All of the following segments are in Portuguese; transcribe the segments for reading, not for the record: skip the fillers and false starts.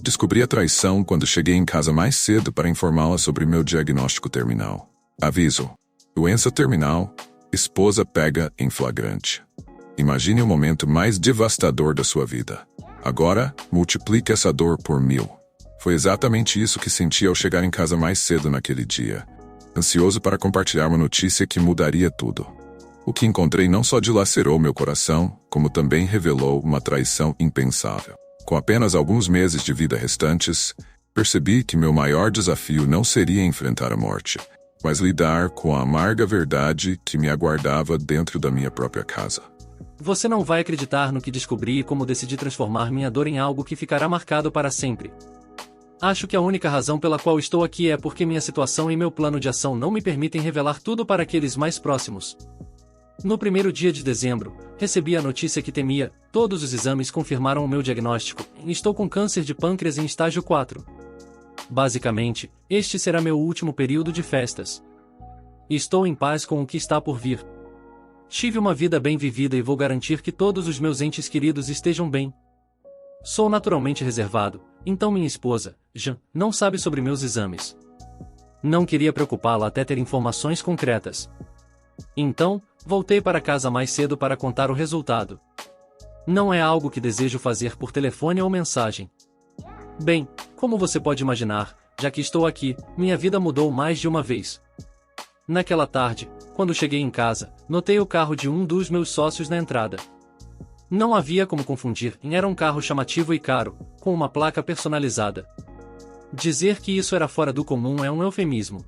Descobri a traição quando cheguei em casa mais cedo para informá-la sobre meu diagnóstico terminal. Aviso: doença terminal, esposa pega em flagrante. Imagine o momento mais devastador da sua vida. Agora, multiplique essa dor por 1000. Foi exatamente isso que senti ao chegar em casa mais cedo naquele dia, ansioso para compartilhar uma notícia que mudaria tudo. O que encontrei não só dilacerou meu coração, como também revelou uma traição impensável. Com apenas alguns meses de vida restantes, percebi que meu maior desafio não seria enfrentar a morte, mas lidar com a amarga verdade que me aguardava dentro da minha própria casa. Você não vai acreditar no que descobri e como decidi transformar minha dor em algo que ficará marcado para sempre. Acho que a única razão pela qual estou aqui é porque minha situação e meu plano de ação não me permitem revelar tudo para aqueles mais próximos. No primeiro dia de dezembro, recebi a notícia que temia. Todos os exames confirmaram o meu diagnóstico. Estou com câncer de pâncreas em estágio 4. Basicamente, este será meu último período de festas. Estou em paz com o que está por vir. Tive uma vida bem vivida e vou garantir que todos os meus entes queridos estejam bem. Sou naturalmente reservado, então minha esposa, Jean, não sabe sobre meus exames. Não queria preocupá-la até ter informações concretas. Então, voltei para casa mais cedo para contar o resultado. Não é algo que desejo fazer por telefone ou mensagem. Bem, como você pode imaginar, já que estou aqui, minha vida mudou mais de uma vez. Naquela tarde, quando cheguei em casa, notei o carro de um dos meus sócios na entrada. Não havia como confundir, era um carro chamativo e caro, com uma placa personalizada. Dizer que isso era fora do comum é um eufemismo.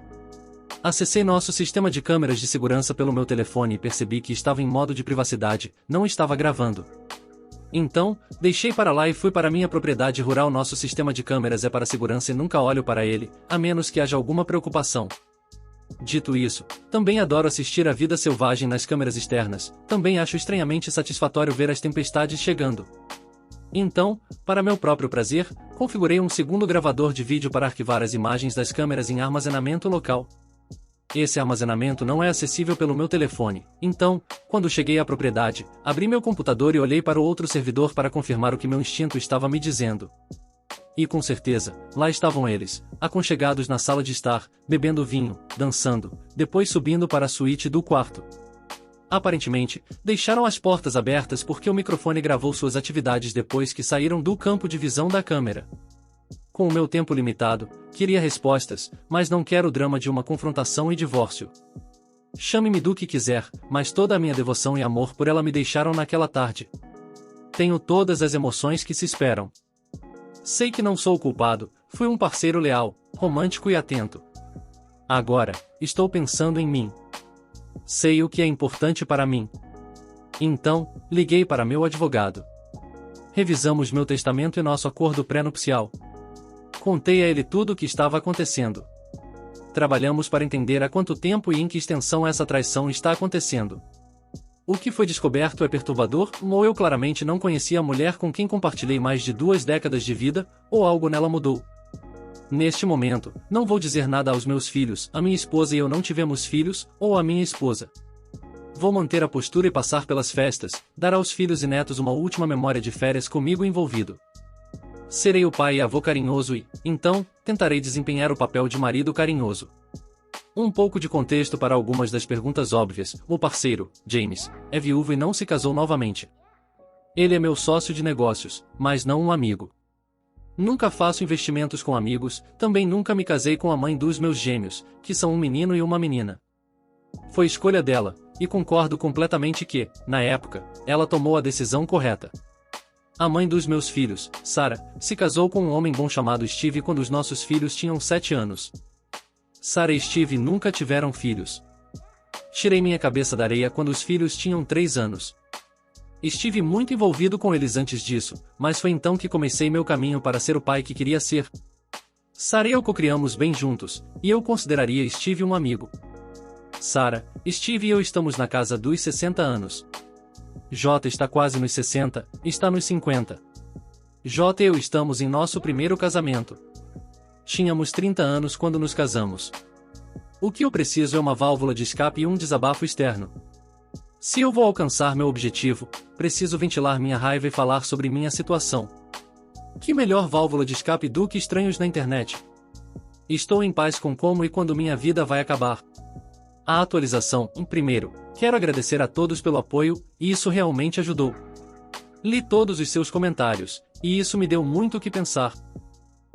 Acessei nosso sistema de câmeras de segurança pelo meu telefone e percebi que estava em modo de privacidade, não estava gravando. Então, deixei para lá e fui para minha propriedade rural. Nosso sistema de câmeras é para segurança e nunca olho para ele, a menos que haja alguma preocupação. Dito isso, também adoro assistir a vida selvagem nas câmeras externas, também acho estranhamente satisfatório ver as tempestades chegando. Então, para meu próprio prazer, configurei um segundo gravador de vídeo para arquivar as imagens das câmeras em armazenamento local. Esse armazenamento não é acessível pelo meu telefone, então, quando cheguei à propriedade, abri meu computador e olhei para o outro servidor para confirmar o que meu instinto estava me dizendo. E com certeza, lá estavam eles, aconchegados na sala de estar, bebendo vinho, dançando, depois subindo para a suíte do quarto. Aparentemente, deixaram as portas abertas porque o microfone gravou suas atividades depois que saíram do campo de visão da câmera. Com o meu tempo limitado, queria respostas, mas não quero o drama de uma confrontação e divórcio. Chame-me do que quiser, mas toda a minha devoção e amor por ela me deixaram naquela tarde. Tenho todas as emoções que se esperam. Sei que não sou o culpado, fui um parceiro leal, romântico e atento. Agora, estou pensando em mim. Sei o que é importante para mim. Então, liguei para meu advogado. Revisamos meu testamento e nosso acordo pré-nupcial. Contei a ele tudo o que estava acontecendo. Trabalhamos para entender há quanto tempo e em que extensão essa traição está acontecendo. O que foi descoberto é perturbador, ou eu claramente não conhecia a mulher com quem compartilhei mais de 2 décadas de vida, ou algo nela mudou. Neste momento, não vou dizer nada aos meus filhos, a minha esposa e eu não tivemos filhos, ou a minha esposa. Vou manter a postura e passar pelas festas, dar aos filhos e netos uma última memória de férias comigo envolvido. Serei o pai e avô carinhoso e, então, tentarei desempenhar o papel de marido carinhoso. Um pouco de contexto para algumas das perguntas óbvias. O parceiro, James, é viúvo e não se casou novamente. Ele é meu sócio de negócios, mas não um amigo. Nunca faço investimentos com amigos, também nunca me casei com a mãe dos meus gêmeos, que são um menino e uma menina. Foi escolha dela, e concordo completamente que, na época, ela tomou a decisão correta. A mãe dos meus filhos, Sarah, se casou com um homem bom chamado Steve quando os nossos filhos tinham 7 anos. Sarah e Steve nunca tiveram filhos. Tirei minha cabeça da areia quando os filhos tinham 3 anos. Estive muito envolvido com eles antes disso, mas foi então que comecei meu caminho para ser o pai que queria ser. Sarah e eu cocriamos bem juntos, e eu consideraria Steve um amigo. Sarah, Steve e eu estamos na casa dos 60 anos. J está quase nos 60, está nos 50. J e eu estamos em nosso primeiro casamento. Tínhamos 30 anos quando nos casamos. O que eu preciso é uma válvula de escape e um desabafo externo. Se eu vou alcançar meu objetivo, preciso ventilar minha raiva e falar sobre minha situação. Que melhor válvula de escape do que estranhos na internet? Estou em paz com como e quando minha vida vai acabar. A atualização, primeiro, quero agradecer a todos pelo apoio, e isso realmente ajudou. Li todos os seus comentários, e isso me deu muito o que pensar.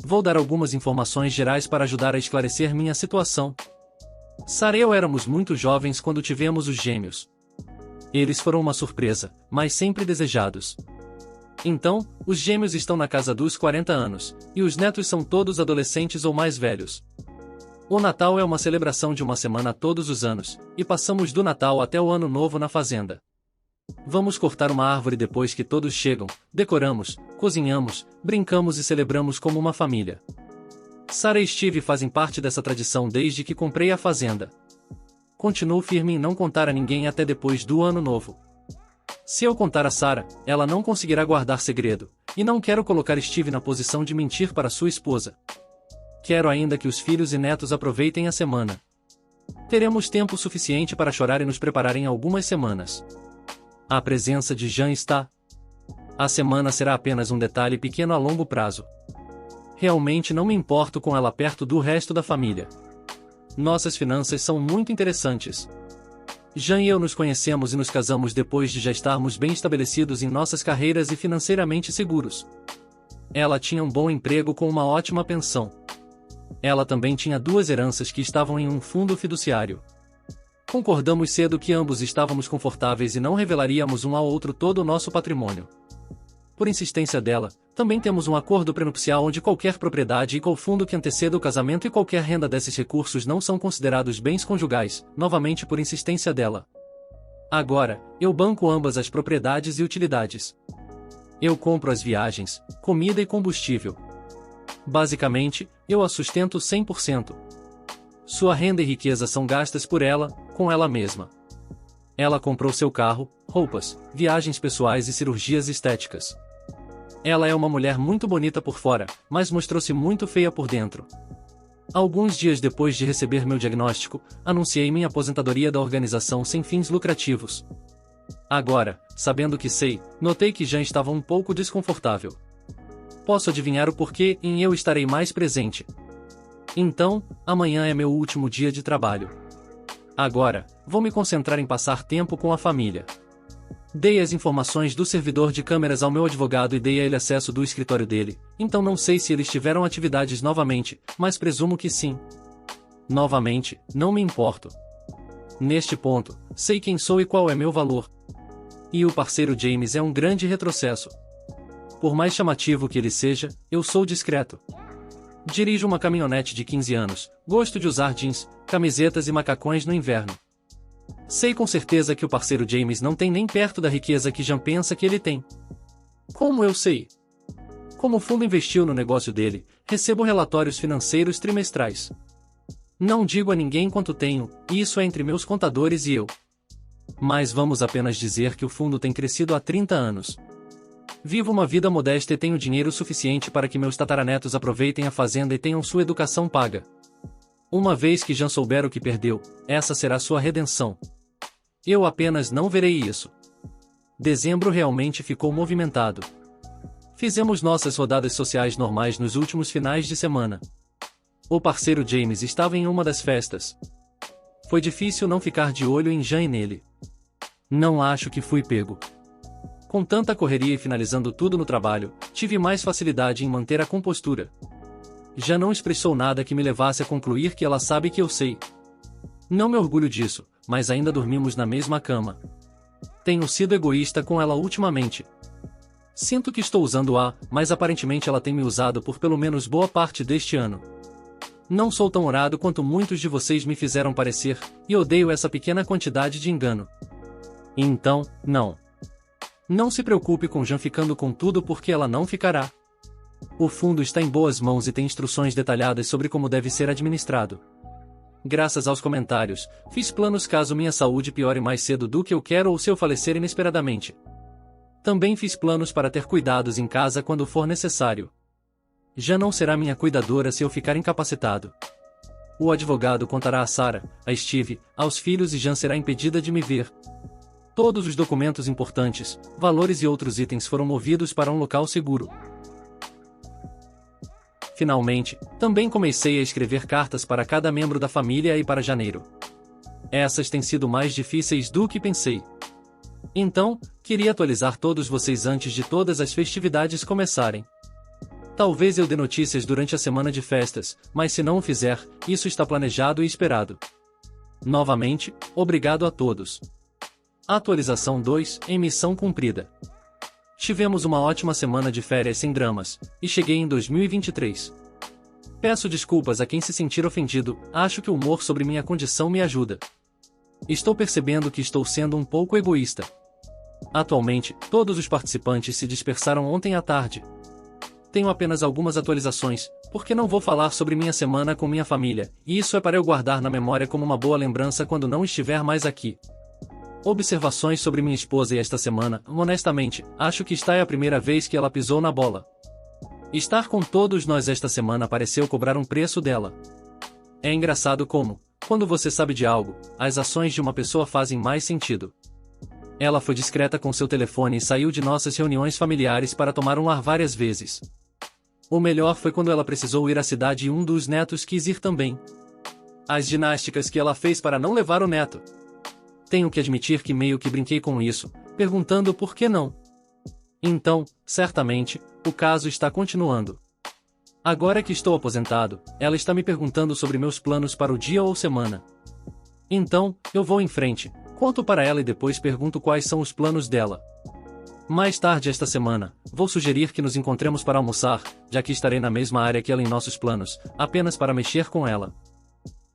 Vou dar algumas informações gerais para ajudar a esclarecer minha situação. Sara e eu éramos muito jovens quando tivemos os gêmeos. Eles foram uma surpresa, mas sempre desejados. Então, os gêmeos estão na casa dos 40 anos, e os netos são todos adolescentes ou mais velhos. O Natal é uma celebração de uma semana todos os anos, e passamos do Natal até o Ano Novo na fazenda. Vamos cortar uma árvore depois que todos chegam, decoramos, cozinhamos, brincamos e celebramos como uma família. Sara e Steve fazem parte dessa tradição desde que comprei a fazenda. Continuo firme em não contar a ninguém até depois do Ano Novo. Se eu contar a Sara, ela não conseguirá guardar segredo, e não quero colocar Steve na posição de mentir para sua esposa. Quero ainda que os filhos e netos aproveitem a semana. Teremos tempo suficiente para chorar e nos preparar em algumas semanas. A presença de Jan está. A semana será apenas um detalhe pequeno a longo prazo. Realmente não me importo com ela perto do resto da família. Nossas finanças são muito interessantes. Jan e eu nos conhecemos e nos casamos depois de já estarmos bem estabelecidos em nossas carreiras e financeiramente seguros. Ela tinha um bom emprego com uma ótima pensão. Ela também tinha 2 heranças que estavam em um fundo fiduciário. Concordamos cedo que ambos estávamos confortáveis e não revelaríamos um ao outro todo o nosso patrimônio. Por insistência dela, também temos um acordo prenupcial onde qualquer propriedade e qual fundo que anteceda o casamento e qualquer renda desses recursos não são considerados bens conjugais, novamente por insistência dela. Agora, eu banco ambas as propriedades e utilidades. Eu compro as viagens, comida e combustível. Basicamente, eu a sustento 100%. Sua renda e riqueza são gastas por ela, com ela mesma. Ela comprou seu carro, roupas, viagens pessoais e cirurgias estéticas. Ela é uma mulher muito bonita por fora, mas mostrou-se muito feia por dentro. Alguns dias depois de receber meu diagnóstico, anunciei minha aposentadoria da organização sem fins lucrativos. Agora, sabendo o que sei, notei que Jan estava um pouco desconfortável. Posso adivinhar o porquê e eu estarei mais presente. Então, amanhã é meu último dia de trabalho. Agora, vou me concentrar em passar tempo com a família. Dei as informações do servidor de câmeras ao meu advogado e dei a ele acesso do escritório dele, então não sei se eles tiveram atividades novamente, mas presumo que sim. Novamente, não me importo. Neste ponto, sei quem sou e qual é meu valor. E o parceiro James é um grande retrocesso. Por mais chamativo que ele seja, eu sou discreto. Dirijo uma caminhonete de 15 anos, gosto de usar jeans, camisetas e macacões no inverno. Sei com certeza que o parceiro James não tem nem perto da riqueza que Jan pensa que ele tem. Como eu sei? Como o fundo investiu no negócio dele, recebo relatórios financeiros trimestrais. Não digo a ninguém quanto tenho, e isso é entre meus contadores e eu. Mas vamos apenas dizer que o fundo tem crescido há 30 anos. Vivo uma vida modesta e tenho dinheiro suficiente para que meus tataranetos aproveitem a fazenda e tenham sua educação paga. Uma vez que Jan souber o que perdeu, essa será sua redenção. Eu apenas não verei isso. Dezembro realmente ficou movimentado. Fizemos nossas rodadas sociais normais nos últimos finais de semana. O parceiro James estava em uma das festas. Foi difícil não ficar de olho em Jan e nele. Não acho que fui pego. Com tanta correria e finalizando tudo no trabalho, tive mais facilidade em manter a compostura. Já não expressou nada que me levasse a concluir que ela sabe que eu sei. Não me orgulho disso, mas ainda dormimos na mesma cama. Tenho sido egoísta com ela ultimamente. Sinto que estou usando-a, mas aparentemente ela tem me usado por pelo menos boa parte deste ano. Não sou tão orado quanto muitos de vocês me fizeram parecer, e odeio essa pequena quantidade de engano. Então, não. Não se preocupe com Jan ficando com tudo porque ela não ficará. O fundo está em boas mãos e tem instruções detalhadas sobre como deve ser administrado. Graças aos comentários, fiz planos caso minha saúde piore mais cedo do que eu quero ou se eu falecer inesperadamente. Também fiz planos para ter cuidados em casa quando for necessário. Já não será minha cuidadora se eu ficar incapacitado. O advogado contará a Sara, a Steve, aos filhos e Jan será impedida de me ver. Todos os documentos importantes, valores e outros itens foram movidos para um local seguro. Finalmente, também comecei a escrever cartas para cada membro da família e para janeiro. Essas têm sido mais difíceis do que pensei. Então, queria atualizar todos vocês antes de todas as festividades começarem. Talvez eu dê notícias durante a semana de festas, mas se não o fizer, isso está planejado e esperado. Novamente, obrigado a todos. Atualização 2, em missão cumprida. Tivemos uma ótima semana de férias sem dramas, e cheguei em 2023. Peço desculpas a quem se sentir ofendido, acho que o humor sobre minha condição me ajuda. Estou percebendo que estou sendo um pouco egoísta. Atualmente, todos os participantes se dispersaram ontem à tarde. Tenho apenas algumas atualizações, porque não vou falar sobre minha semana com minha família, e isso é para eu guardar na memória como uma boa lembrança quando não estiver mais aqui. Observações sobre minha esposa e esta semana, honestamente, acho que esta é a primeira vez que ela pisou na bola. Estar com todos nós esta semana pareceu cobrar um preço dela. É engraçado como, quando você sabe de algo, as ações de uma pessoa fazem mais sentido. Ela foi discreta com seu telefone e saiu de nossas reuniões familiares para tomar um ar várias vezes. O melhor foi quando ela precisou ir à cidade e um dos netos quis ir também. As ginásticas que ela fez para não levar o neto. Tenho que admitir que meio que brinquei com isso, perguntando por que não. Então, certamente, o caso está continuando. Agora que estou aposentado, ela está me perguntando sobre meus planos para o dia ou semana. Então, eu vou em frente, conto para ela e depois pergunto quais são os planos dela. Mais tarde esta semana, vou sugerir que nos encontremos para almoçar, já que estarei na mesma área que ela em nossos planos, apenas para mexer com ela.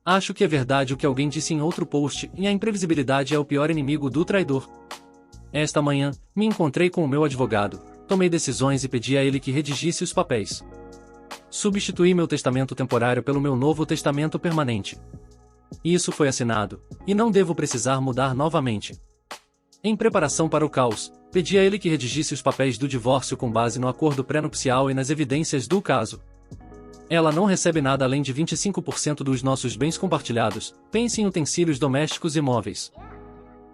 Acho que é verdade o que alguém disse em outro post, e a imprevisibilidade é o pior inimigo do traidor. Esta manhã, me encontrei com o meu advogado, tomei decisões e pedi a ele que redigisse os papéis. Substituí meu testamento temporário pelo meu novo testamento permanente. Isso foi assinado, e não devo precisar mudar novamente. Em preparação para o caos, pedi a ele que redigisse os papéis do divórcio com base no acordo pré-nupcial e nas evidências do caso. Ela não recebe nada além de 25% dos nossos bens compartilhados, pense em utensílios domésticos e móveis.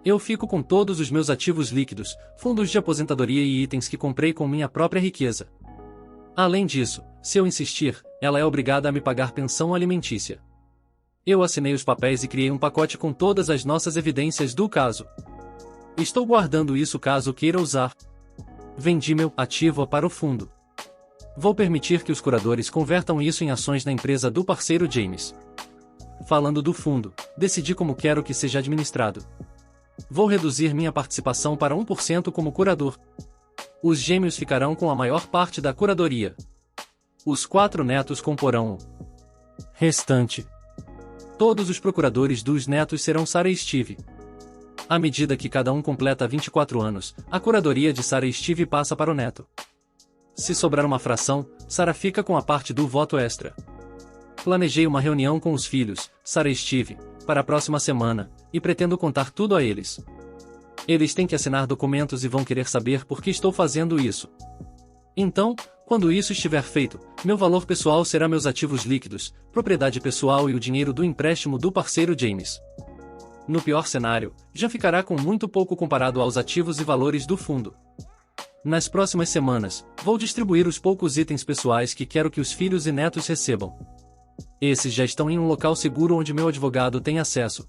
Eu fico com todos os meus ativos líquidos, fundos de aposentadoria e itens que comprei com minha própria riqueza. Além disso, se eu insistir, ela é obrigada a me pagar pensão alimentícia. Eu assinei os papéis e criei um pacote com todas as nossas evidências do caso. Estou guardando isso caso queira usar. Vendi meu ativo para o fundo. Vou permitir que os curadores convertam isso em ações na empresa do parceiro James. Falando do fundo, decidi como quero que seja administrado. Vou reduzir minha participação para 1% como curador. Os gêmeos ficarão com a maior parte da curadoria. Os 4 netos comporão o restante. Todos os procuradores dos netos serão Sarah e Steve. À medida que cada um completa 24 anos, a curadoria de Sarah e Steve passa para o neto. Se sobrar uma fração, Sarah fica com a parte do voto extra. Planejei uma reunião com os filhos, Sarah e Steve, para a próxima semana, e pretendo contar tudo a eles. Eles têm que assinar documentos e vão querer saber por que estou fazendo isso. Então, quando isso estiver feito, meu valor pessoal será meus ativos líquidos, propriedade pessoal e o dinheiro do empréstimo do parceiro James. No pior cenário, já ficará com muito pouco comparado aos ativos e valores do fundo. Nas próximas semanas, vou distribuir os poucos itens pessoais que quero que os filhos e netos recebam. Esses já estão em um local seguro onde meu advogado tem acesso.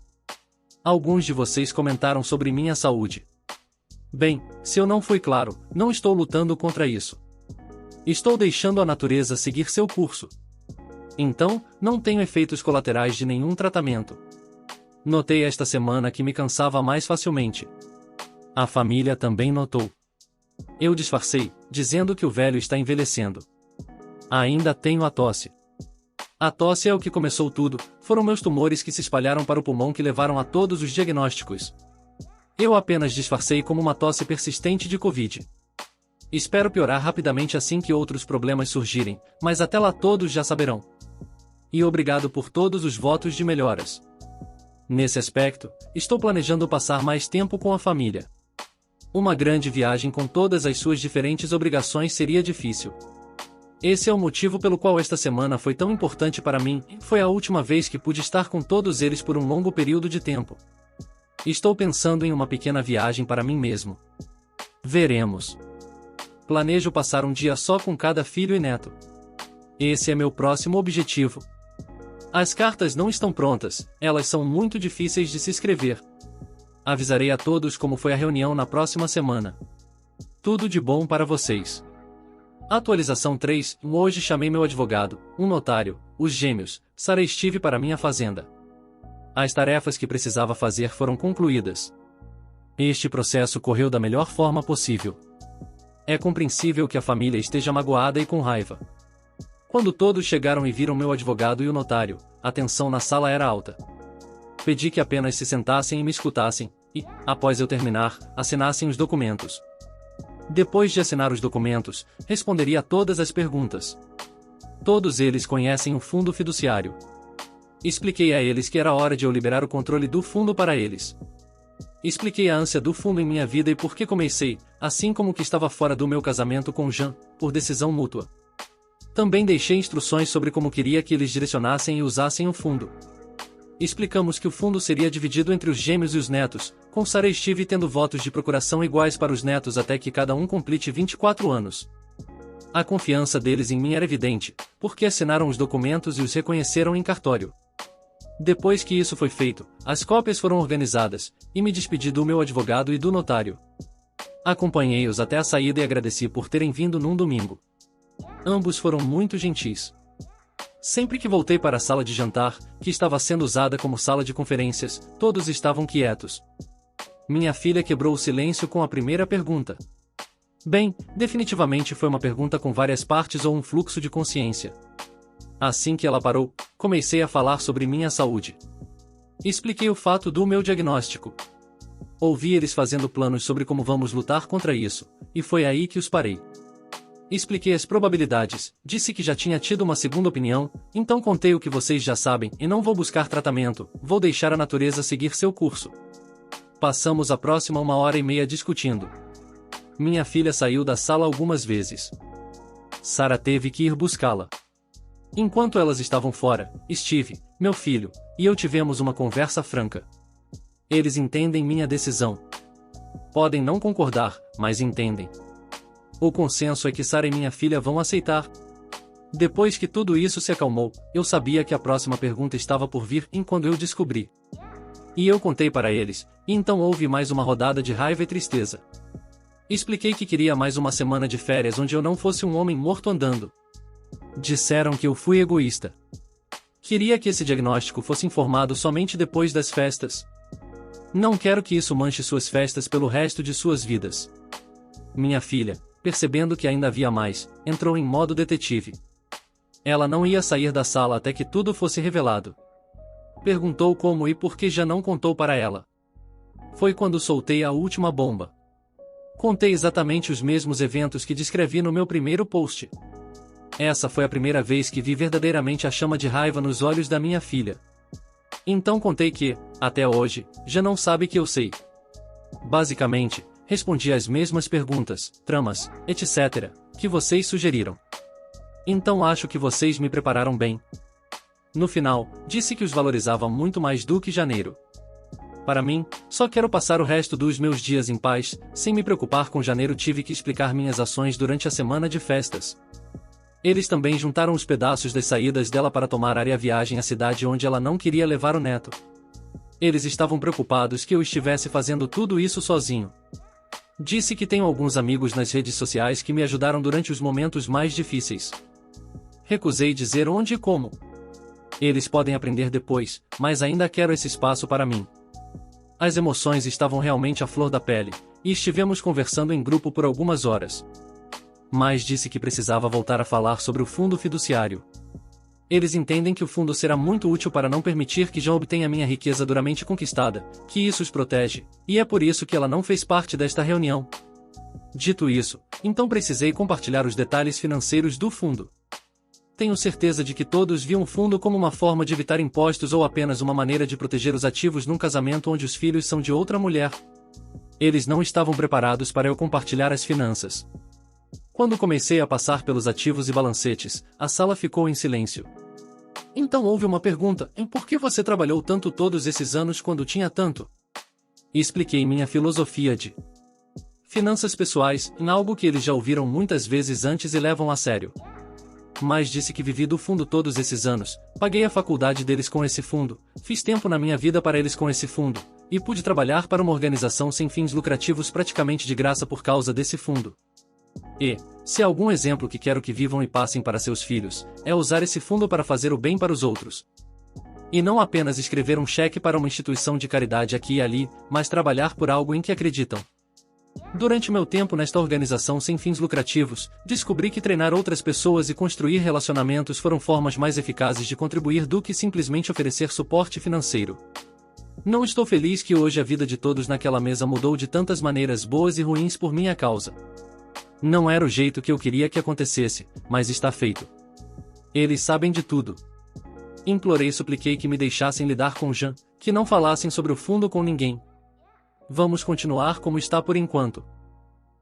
Alguns de vocês comentaram sobre minha saúde. Bem, se eu não fui claro, não estou lutando contra isso. Estou deixando a natureza seguir seu curso. Então, não tenho efeitos colaterais de nenhum tratamento. Notei esta semana que me cansava mais facilmente. A família também notou. Eu disfarcei, dizendo que o velho está envelhecendo. Ainda tenho a tosse. A tosse é o que começou tudo, foram meus tumores que se espalharam para o pulmão que levaram a todos os diagnósticos. Eu apenas disfarcei como uma tosse persistente de Covid. Espero piorar rapidamente assim que outros problemas surgirem, mas até lá todos já saberão. E obrigado por todos os votos de melhoras. Nesse aspecto, estou planejando passar mais tempo com a família. Uma grande viagem com todas as suas diferentes obrigações seria difícil. Esse é o motivo pelo qual esta semana foi tão importante para mim, foi a última vez que pude estar com todos eles por um longo período de tempo. Estou pensando em uma pequena viagem para mim mesmo. Veremos. Planejo passar um dia só com cada filho e neto. Esse é meu próximo objetivo. As cartas não estão prontas, elas são muito difíceis de se escrever. Avisarei a todos como foi a reunião na próxima semana. Tudo de bom para vocês. Atualização 3. Hoje chamei meu advogado, um notário, os gêmeos, Sarah e Steve para minha fazenda. As tarefas que precisava fazer foram concluídas. Este processo correu da melhor forma possível. É compreensível que a família esteja magoada e com raiva. Quando todos chegaram e viram meu advogado e o notário, a tensão na sala era alta. Pedi que apenas se sentassem e me escutassem, e, após eu terminar, assinassem os documentos. Depois de assinar os documentos, responderia a todas as perguntas. Todos eles conhecem o fundo fiduciário. Expliquei a eles que era hora de eu liberar o controle do fundo para eles. Expliquei a ânsia do fundo em minha vida e por que comecei, assim como que estava fora do meu casamento com Jean, por decisão mútua. Também deixei instruções sobre como queria que eles direcionassem e usassem o fundo. Explicamos que o fundo seria dividido entre os gêmeos e os netos, com Sarah e Steve tendo votos de procuração iguais para os netos até que cada um complete 24 anos. A confiança deles em mim era evidente, porque assinaram os documentos e os reconheceram em cartório. Depois que isso foi feito, as cópias foram organizadas, e me despedi do meu advogado e do notário. Acompanhei-os até a saída e agradeci por terem vindo num domingo. Ambos foram muito gentis. Sempre que voltei para a sala de jantar, que estava sendo usada como sala de conferências, todos estavam quietos. Minha filha quebrou o silêncio com a primeira pergunta. Bem, definitivamente foi uma pergunta com várias partes ou um fluxo de consciência. Assim que ela parou, comecei a falar sobre minha saúde. Expliquei o fato do meu diagnóstico. Ouvi eles fazendo planos sobre como vamos lutar contra isso, e foi aí que os parei. Expliquei as probabilidades, disse que já tinha tido uma segunda opinião, então contei o que vocês já sabem e não vou buscar tratamento, vou deixar a natureza seguir seu curso. Passamos a próxima 1h30 discutindo. Minha filha saiu da sala algumas vezes. Sarah teve que ir buscá-la. Enquanto elas estavam fora, Steve, meu filho, e eu tivemos uma conversa franca. Eles entendem minha decisão. Podem não concordar, mas entendem. O consenso é que Sarah e minha filha vão aceitar. Depois que tudo isso se acalmou, eu sabia que a próxima pergunta estava por vir quando eu descobri. E eu contei para eles, e então houve mais uma rodada de raiva e tristeza. Expliquei que queria mais uma semana de férias onde eu não fosse um homem morto andando. Disseram que eu fui egoísta. Queria que esse diagnóstico fosse informado somente depois das festas. Não quero que isso manche suas festas pelo resto de suas vidas. Minha filha, percebendo que ainda havia mais, entrou em modo detetive. Ela não ia sair da sala até que tudo fosse revelado. Perguntou como e por que já não contou para ela. Foi quando soltei a última bomba. Contei exatamente os mesmos eventos que descrevi no meu primeiro post. Essa foi a primeira vez que vi verdadeiramente a chama de raiva nos olhos da minha filha. Então contei que, até hoje, já não sabe que eu sei. Basicamente, respondi às mesmas perguntas, tramas, etc., que vocês sugeriram. Então acho que vocês me prepararam bem. No final, disse que os valorizava muito mais do que janeiro. Para mim, só quero passar o resto dos meus dias em paz, sem me preocupar com janeiro. Tive que explicar minhas ações durante a semana de festas. Eles também juntaram os pedaços das saídas dela para tomar a viagem à cidade onde ela não queria levar o neto. Eles estavam preocupados que eu estivesse fazendo tudo isso sozinho. Disse que tenho alguns amigos nas redes sociais que me ajudaram durante os momentos mais difíceis. Recusei dizer onde e como. Eles podem aprender depois, mas ainda quero esse espaço para mim. As emoções estavam realmente à flor da pele, e estivemos conversando em grupo por algumas horas. Mas disse que precisava voltar a falar sobre o fundo fiduciário. Eles entendem que o fundo será muito útil para não permitir que Jean obtenha minha riqueza duramente conquistada, que isso os protege, e é por isso que ela não fez parte desta reunião. Dito isso, então precisei compartilhar os detalhes financeiros do fundo. Tenho certeza de que todos viam o fundo como uma forma de evitar impostos ou apenas uma maneira de proteger os ativos num casamento onde os filhos são de outra mulher. Eles não estavam preparados para eu compartilhar as finanças. Quando comecei a passar pelos ativos e balancetes, a sala ficou em silêncio. Então houve uma pergunta: por que você trabalhou tanto todos esses anos quando tinha tanto? E expliquei minha filosofia de finanças pessoais, em algo que eles já ouviram muitas vezes antes e levam a sério. mas disse que vivi do fundo todos esses anos, paguei a faculdade deles com esse fundo, fiz tempo na minha vida para eles com esse fundo, e pude trabalhar para uma organização sem fins lucrativos praticamente de graça por causa desse fundo. E, se há algum exemplo que quero que vivam e passem para seus filhos, é usar esse fundo para fazer o bem para os outros. E não apenas escrever um cheque para uma instituição de caridade aqui e ali, mas trabalhar por algo em que acreditam. Durante meu tempo nesta organização sem fins lucrativos, descobri que treinar outras pessoas e construir relacionamentos foram formas mais eficazes de contribuir do que simplesmente oferecer suporte financeiro. Não estou feliz que hoje a vida de todos naquela mesa mudou de tantas maneiras boas e ruins por minha causa. Não era o jeito que eu queria que acontecesse, mas está feito. Eles sabem de tudo. Implorei e supliquei que me deixassem lidar com Jean, que não falassem sobre o fundo com ninguém. Vamos continuar como está por enquanto.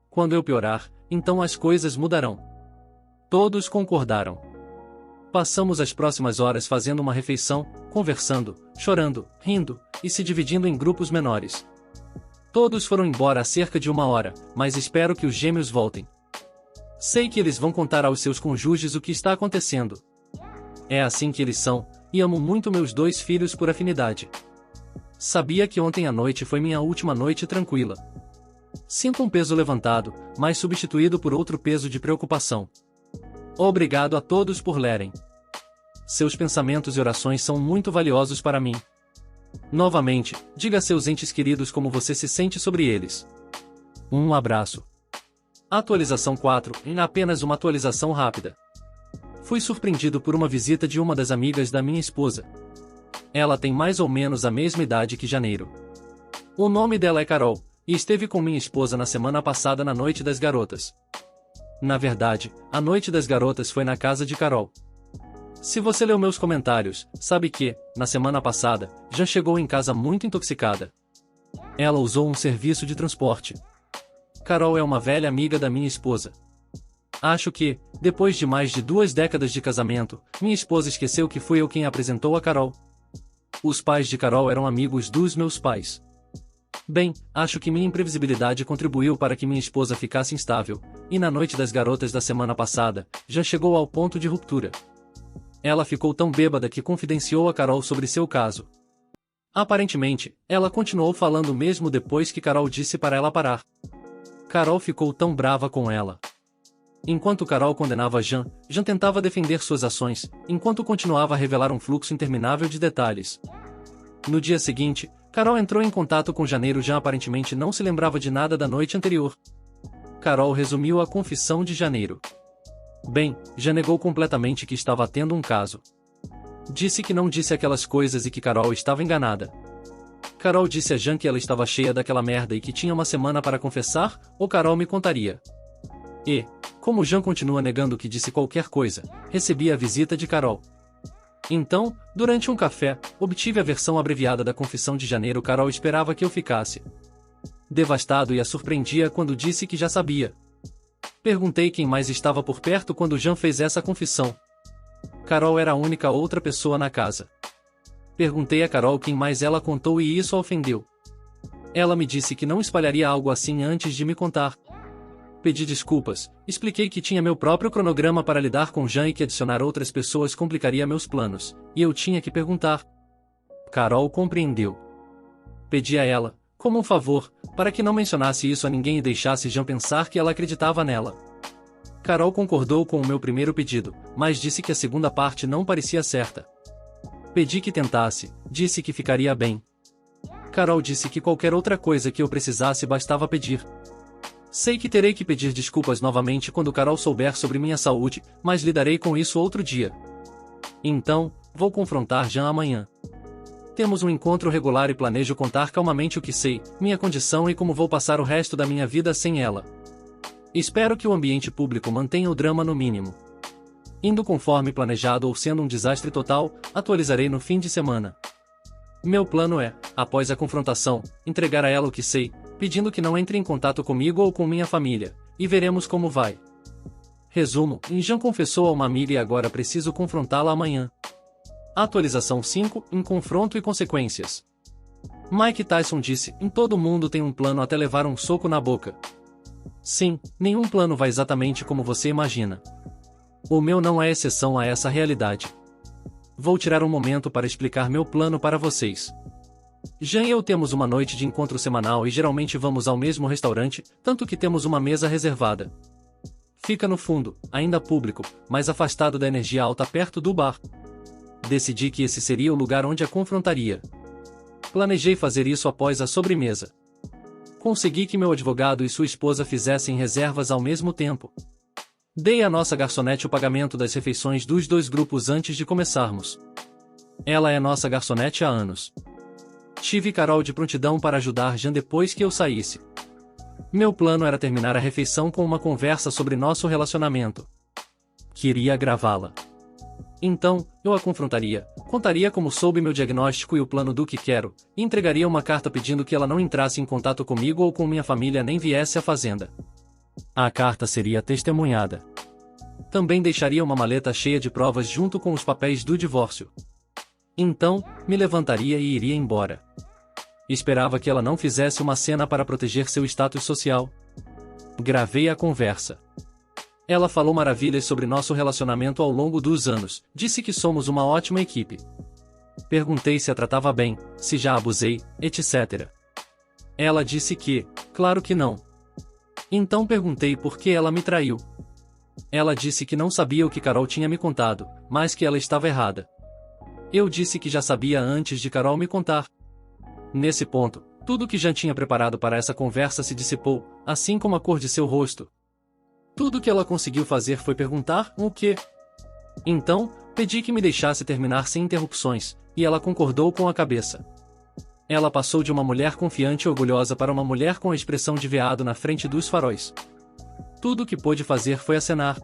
Quando eu piorar, então as coisas mudarão. Todos concordaram. Passamos as próximas horas fazendo uma refeição, conversando, chorando, rindo, e se dividindo em grupos menores. Todos foram embora há cerca de 1 hora, mas espero que os gêmeos voltem. Sei que eles vão contar aos seus cônjuges o que está acontecendo. É assim que eles são, e amo muito meus 2 filhos por afinidade. Sabia que ontem à noite foi minha última noite tranquila. Sinto um peso levantado, mas substituído por outro peso de preocupação. Obrigado a todos por lerem. Seus pensamentos e orações são muito valiosos para mim. Novamente, diga a seus entes queridos como você se sente sobre eles. Um abraço. Atualização 4, em apenas uma atualização rápida. Fui surpreendido por uma visita de uma das amigas da minha esposa. Ela tem mais ou menos a mesma idade que Janeiro. O nome dela é Carol, e esteve com minha esposa na semana passada na Noite das Garotas. Na verdade, a Noite das Garotas foi na casa de Carol. Se você leu meus comentários, sabe que, na semana passada, já chegou em casa muito intoxicada. Ela usou um serviço de transporte. Carol é uma velha amiga da minha esposa. Acho que, depois de mais de 2 décadas de casamento, minha esposa esqueceu que fui eu quem apresentou a Carol. Os pais de Carol eram amigos dos meus pais. Bem, acho que minha imprevisibilidade contribuiu para que minha esposa ficasse instável, e na Noite das Garotas da semana passada, já chegou ao ponto de ruptura. Ela ficou tão bêbada que confidenciou a Carol sobre seu caso. Aparentemente, ela continuou falando mesmo depois que Carol disse para ela parar. Carol ficou tão brava com ela. Enquanto Carol condenava Jean, Jean tentava defender suas ações, enquanto continuava a revelar um fluxo interminável de detalhes. No dia seguinte, Carol entrou em contato com Janeiro. Jean aparentemente não se lembrava de nada da noite anterior. Carol resumiu a confissão de Janeiro. Bem, Jean negou completamente que estava tendo um caso. Disse que não disse aquelas coisas e que Carol estava enganada. Carol disse a Jean que ela estava cheia daquela merda e que tinha uma semana para confessar, ou Carol me contaria. E, como Jean continua negando que disse qualquer coisa, recebi a visita de Carol. Então, durante um café, obtive a versão abreviada da confissão de Janeiro. Carol esperava que eu ficasse devastado e a surpreendia quando disse que já sabia. Perguntei quem mais estava por perto quando Jean fez essa confissão. Carol era a única outra pessoa na casa. Perguntei a Carol quem mais ela contou e isso a ofendeu. Ela me disse que não espalharia algo assim antes de me contar. Pedi desculpas, expliquei que tinha meu próprio cronograma para lidar com Jean e que adicionar outras pessoas complicaria meus planos, e eu tinha que perguntar. Carol compreendeu. Pedi a ela, como um favor, para que não mencionasse isso a ninguém e deixasse Jean pensar que ela acreditava nela. Carol concordou com o meu primeiro pedido, mas disse que a segunda parte não parecia certa. Pedi que tentasse, disse que ficaria bem. Carol disse que qualquer outra coisa que eu precisasse bastava pedir. Sei que terei que pedir desculpas novamente quando Carol souber sobre minha saúde, mas lidarei com isso outro dia. Então, vou confrontar Jean amanhã. Temos um encontro regular e planejo contar calmamente o que sei, minha condição e como vou passar o resto da minha vida sem ela. Espero que o ambiente público mantenha o drama no mínimo. Indo conforme planejado ou sendo um desastre total, atualizarei no fim de semana. Meu plano é, após a confrontação, entregar a ela o que sei, pedindo que não entre em contato comigo ou com minha família, e veremos como vai. Resumo, Jean confessou a uma amiga e agora preciso confrontá-la amanhã. Atualização 5, em confronto e consequências. Mike Tyson disse, todo mundo tem um plano até levar um soco na boca. Sim, nenhum plano vai exatamente como você imagina. O meu não é exceção a essa realidade. Vou tirar um momento para explicar meu plano para vocês. Jean e eu temos uma noite de encontro semanal e geralmente vamos ao mesmo restaurante, tanto que temos uma mesa reservada. Fica no fundo, ainda público, mas afastado da energia alta perto do bar. Decidi que esse seria o lugar onde a confrontaria. Planejei fazer isso após a sobremesa. Consegui que meu advogado e sua esposa fizessem reservas ao mesmo tempo. Dei à nossa garçonete o pagamento das refeições dos dois grupos antes de começarmos. Ela é nossa garçonete há anos. Tive Carol de prontidão para ajudar Jean depois que eu saísse. Meu plano era terminar a refeição com uma conversa sobre nosso relacionamento. Queria gravá-la. Então, eu a confrontaria, contaria como soube meu diagnóstico e o plano do que quero, e entregaria uma carta pedindo que ela não entrasse em contato comigo ou com minha família nem viesse à fazenda. A carta seria testemunhada. Também deixaria uma maleta cheia de provas junto com os papéis do divórcio. Então, me levantaria e iria embora. Esperava que ela não fizesse uma cena para proteger seu status social. Gravei a conversa. Ela falou maravilhas sobre nosso relacionamento ao longo dos anos, disse que somos uma ótima equipe. Perguntei se a tratava bem, se já abusei, etc. Ela disse que, claro que não. Então perguntei por que ela me traiu. Ela disse que não sabia o que Carol tinha me contado, mas que ela estava errada. Eu disse que já sabia antes de Carol me contar. Nesse ponto, tudo que já tinha preparado para essa conversa se dissipou, assim como a cor de seu rosto. Tudo que ela conseguiu fazer foi perguntar o quê? Então, pedi que me deixasse terminar sem interrupções, e ela concordou com a cabeça. Ela passou de uma mulher confiante e orgulhosa para uma mulher com a expressão de veado na frente dos faróis. Tudo o que pôde fazer foi acenar.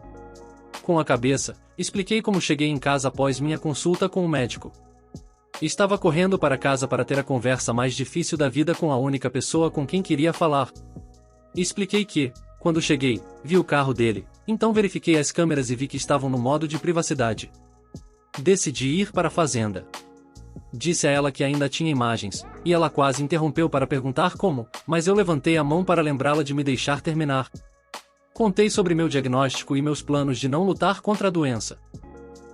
Com a cabeça, expliquei como cheguei em casa após minha consulta com o médico. Estava correndo para casa para ter a conversa mais difícil da vida com a única pessoa com quem queria falar. Expliquei que, quando cheguei, vi o carro dele, então verifiquei as câmeras e vi que estavam no modo de privacidade. Decidi ir para a fazenda. Disse a ela que ainda tinha imagens, e ela quase interrompeu para perguntar como, mas eu levantei a mão para lembrá-la de me deixar terminar. Contei sobre meu diagnóstico e meus planos de não lutar contra a doença.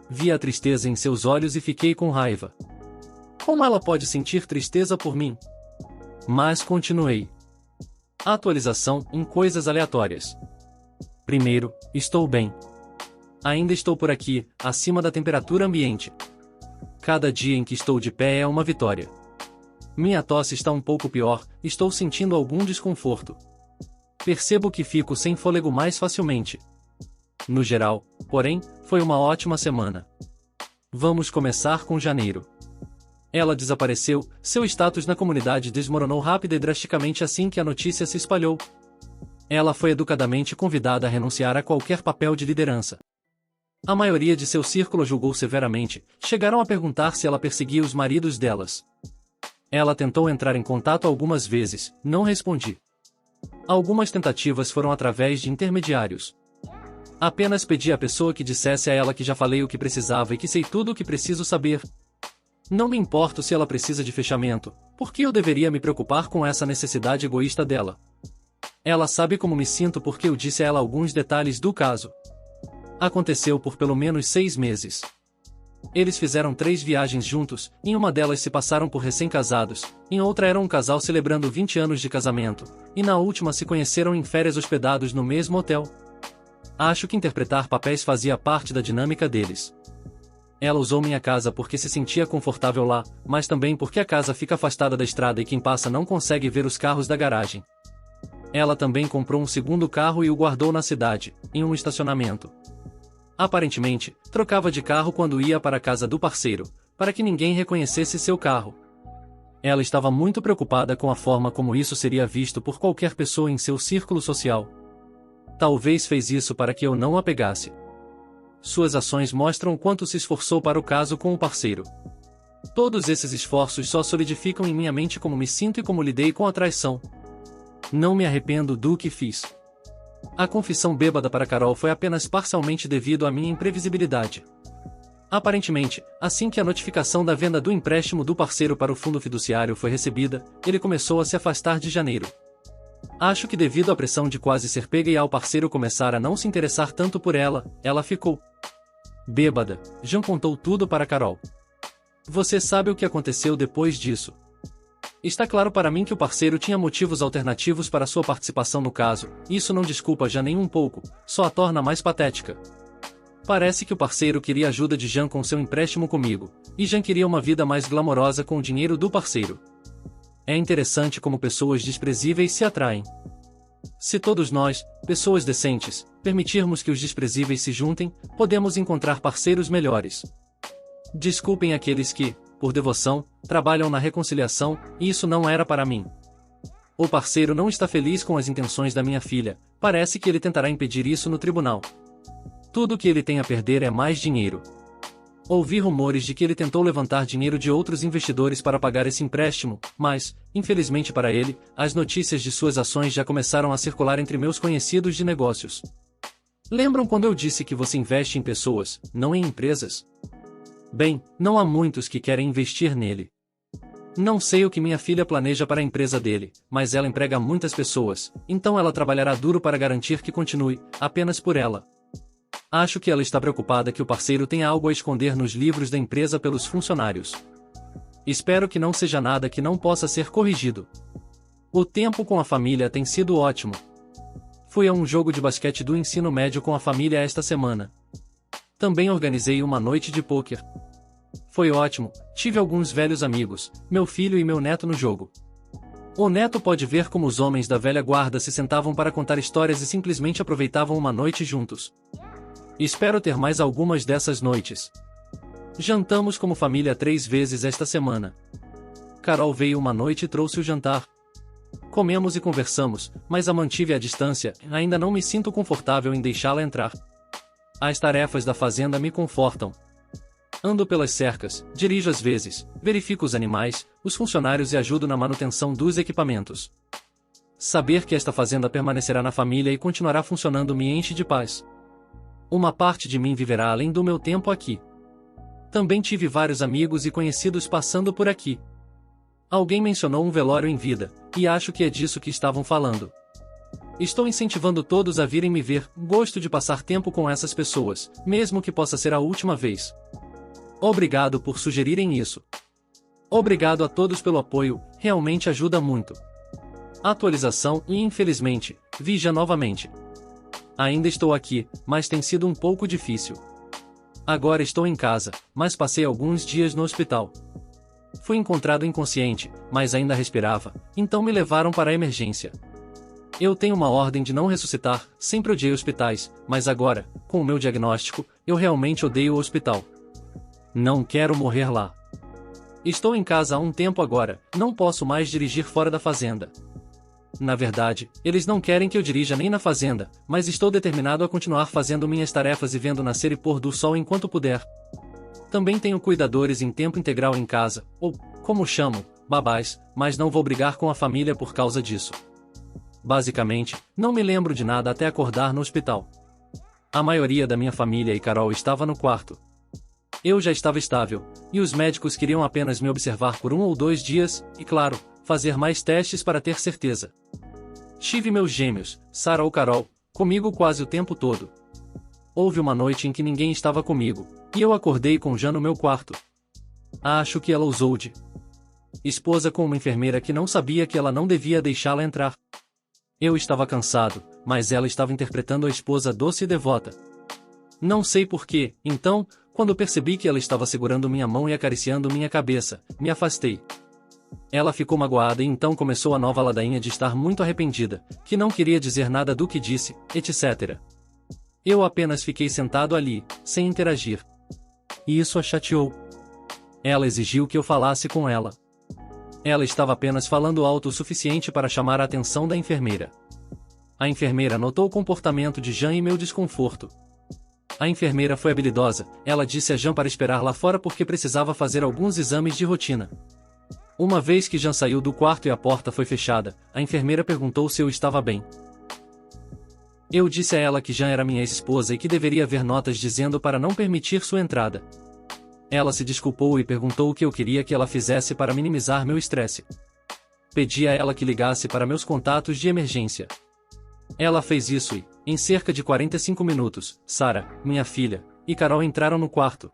Vi a tristeza em seus olhos e fiquei com raiva. Como ela pode sentir tristeza por mim? Mas continuei. Atualização em coisas aleatórias. Primeiro, estou bem. Ainda estou por aqui, acima da temperatura ambiente. Cada dia em que estou de pé é uma vitória. Minha tosse está um pouco pior, estou sentindo algum desconforto. Percebo que fico sem fôlego mais facilmente. No geral, porém, foi uma ótima semana. Vamos começar com janeiro. Ela desapareceu, seu status na comunidade desmoronou rápida e drasticamente assim que a notícia se espalhou. Ela foi educadamente convidada a renunciar a qualquer papel de liderança. A maioria de seu círculo a julgou severamente, chegaram a perguntar se ela perseguia os maridos delas. Ela tentou entrar em contato algumas vezes, não respondi. Algumas tentativas foram através de intermediários. Apenas pedi à pessoa que dissesse a ela que já falei o que precisava e que sei tudo o que preciso saber. Não me importo se ela precisa de fechamento, por que eu deveria me preocupar com essa necessidade egoísta dela? Ela sabe como me sinto porque eu disse a ela alguns detalhes do caso. Aconteceu por pelo menos 6 meses. Eles fizeram 3 viagens juntos, em uma delas se passaram por recém-casados, em outra era um casal celebrando 20 anos de casamento, e na última se conheceram em férias hospedados no mesmo hotel. Acho que interpretar papéis fazia parte da dinâmica deles. Ela usou minha casa porque se sentia confortável lá, mas também porque a casa fica afastada da estrada e quem passa não consegue ver os carros da garagem. Ela também comprou um segundo carro e o guardou na cidade, em um estacionamento. Aparentemente, trocava de carro quando ia para a casa do parceiro, para que ninguém reconhecesse seu carro. Ela estava muito preocupada com a forma como isso seria visto por qualquer pessoa em seu círculo social. Talvez fez isso para que eu não a pegasse. Suas ações mostram o quanto se esforçou para o caso com o parceiro. Todos esses esforços só solidificam em minha mente como me sinto e como lidei com a traição. Não me arrependo do que fiz. A confissão bêbada para Carol foi apenas parcialmente devido à minha imprevisibilidade. Aparentemente, assim que a notificação da venda do empréstimo do parceiro para o fundo fiduciário foi recebida, ele começou a se afastar de janeiro. Acho que devido à pressão de quase ser pega e ao parceiro começar a não se interessar tanto por ela, ela ficou. Bêbada, Jean contou tudo para Carol. Você sabe o que aconteceu depois disso? Está claro para mim que o parceiro tinha motivos alternativos para sua participação no caso, e isso não desculpa Jean nem um pouco, só a torna mais patética. Parece que o parceiro queria ajuda de Jean com seu empréstimo comigo, e Jean queria uma vida mais glamourosa com o dinheiro do parceiro. É interessante como pessoas desprezíveis se atraem. Se todos nós, pessoas decentes, permitirmos que os desprezíveis se juntem, podemos encontrar parceiros melhores. Desculpem aqueles que, por devoção, trabalham na reconciliação, e isso não era para mim. O parceiro não está feliz com as intenções da minha filha, parece que ele tentará impedir isso no tribunal. Tudo que ele tem a perder é mais dinheiro. Ouvi rumores de que ele tentou levantar dinheiro de outros investidores para pagar esse empréstimo, mas, infelizmente para ele, as notícias de suas ações já começaram a circular entre meus conhecidos de negócios. Lembram quando eu disse que você investe em pessoas, não em empresas? Bem, não há muitos que querem investir nele. Não sei o que minha filha planeja para a empresa dele, mas ela emprega muitas pessoas, então ela trabalhará duro para garantir que continue, apenas por ela. Acho que ela está preocupada que o parceiro tenha algo a esconder nos livros da empresa pelos funcionários. Espero que não seja nada que não possa ser corrigido. O tempo com a família tem sido ótimo. Fui a um jogo de basquete do ensino médio com a família esta semana. Também organizei uma noite de pôquer. Foi ótimo, tive alguns velhos amigos, meu filho e meu neto no jogo. O neto pode ver como os homens da velha guarda se sentavam para contar histórias e simplesmente aproveitavam uma noite juntos. Espero ter mais algumas dessas noites. Jantamos como família 3 vezes esta semana. Carol veio uma noite e trouxe o jantar. Comemos e conversamos, mas a mantive à distância, ainda não me sinto confortável em deixá-la entrar. As tarefas da fazenda me confortam. Ando pelas cercas, dirijo às vezes, verifico os animais, os funcionários e ajudo na manutenção dos equipamentos. Saber que esta fazenda permanecerá na família e continuará funcionando me enche de paz. Uma parte de mim viverá além do meu tempo aqui. Também tive vários amigos e conhecidos passando por aqui. Alguém mencionou um velório em vida, e acho que é disso que estavam falando. Estou incentivando todos a virem me ver, gosto de passar tempo com essas pessoas, mesmo que possa ser a última vez. Obrigado por sugerirem isso. Obrigado a todos pelo apoio, realmente ajuda muito. Atualização e infelizmente, Vija novamente. Ainda estou aqui, mas tem sido um pouco difícil. Agora estou em casa, mas passei alguns dias no hospital. Fui encontrado inconsciente, mas ainda respirava, então me levaram para a emergência. Eu tenho uma ordem de não ressuscitar, sempre odiei hospitais, mas agora, com o meu diagnóstico, eu realmente odeio o hospital. Não quero morrer lá. Estou em casa há um tempo agora, não posso mais dirigir fora da fazenda. Na verdade, eles não querem que eu dirija nem na fazenda, mas estou determinado a continuar fazendo minhas tarefas e vendo nascer e pôr do sol enquanto puder. Também tenho cuidadores em tempo integral em casa, ou, como chamam, babás, mas não vou brigar com a família por causa disso. Basicamente, não me lembro de nada até acordar no hospital. A maioria da minha família e Carol estava no quarto. Eu já estava estável, e os médicos queriam apenas me observar por 1 ou 2 dias, e claro, fazer mais testes para ter certeza. Tive meus gêmeos, Sarah ou Carol, comigo quase o tempo todo. Houve uma noite em que ninguém estava comigo, e eu acordei com Jean no meu quarto. Acho que ela usou de esposa com uma enfermeira que não sabia que ela não devia deixá-la entrar. Eu estava cansado, mas ela estava interpretando a esposa doce e devota. Não sei porquê, então, quando percebi que ela estava segurando minha mão e acariciando minha cabeça, me afastei. Ela ficou magoada e então começou a nova ladainha de estar muito arrependida, que não queria dizer nada do que disse, etc. Eu apenas fiquei sentado ali, sem interagir. E isso a chateou. Ela exigiu que eu falasse com ela. Ela estava apenas falando alto o suficiente para chamar a atenção da enfermeira. A enfermeira notou o comportamento de Jean e meu desconforto. A enfermeira foi habilidosa, ela disse a Jean para esperar lá fora porque precisava fazer alguns exames de rotina. Uma vez que Jean saiu do quarto e a porta foi fechada, a enfermeira perguntou se eu estava bem. Eu disse a ela que Jean era minha ex-esposa e que deveria haver notas dizendo para não permitir sua entrada. Ela se desculpou e perguntou o que eu queria que ela fizesse para minimizar meu estresse. Pedi a ela que ligasse para meus contatos de emergência. Ela fez isso e, em cerca de 45 minutos, Sarah, minha filha, e Carol entraram no quarto.